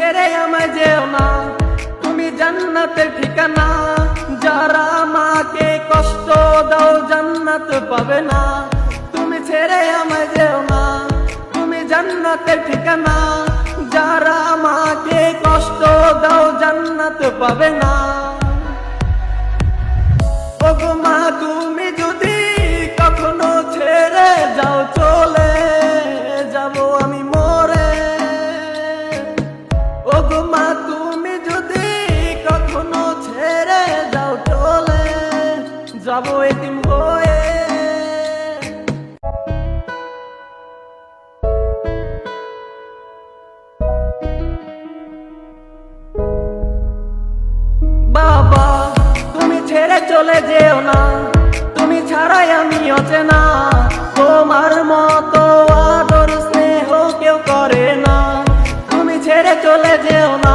ছেড়ে আমায় যেও না, তুমি জান্নাতের ঠিকানা। যারা আমাকে কষ্ট দাও জান্নাত পাবে না। তুমি ছেড়ে আমায় যেও না, তুমি জান্নাতের ঠিকানা। যারা আমাকে কষ্ট দাও জান্নাত পাবে না। ওগো মা তুমি যদি কখনো ছেড়ে যাও, চলে যাব আমি মরে। ওগো মা তুমি যদি কখনো ছেড়ে যাও, চলে যাব এতিম হয়ে। বাবা তুমি ছেড়ে চলে যেও না, তুমি ছাড়াই আমি অচেনা। তোমার মতো আদর স্নেহ কেউ করে না, তুমি ছেড়ে চলে যেও না।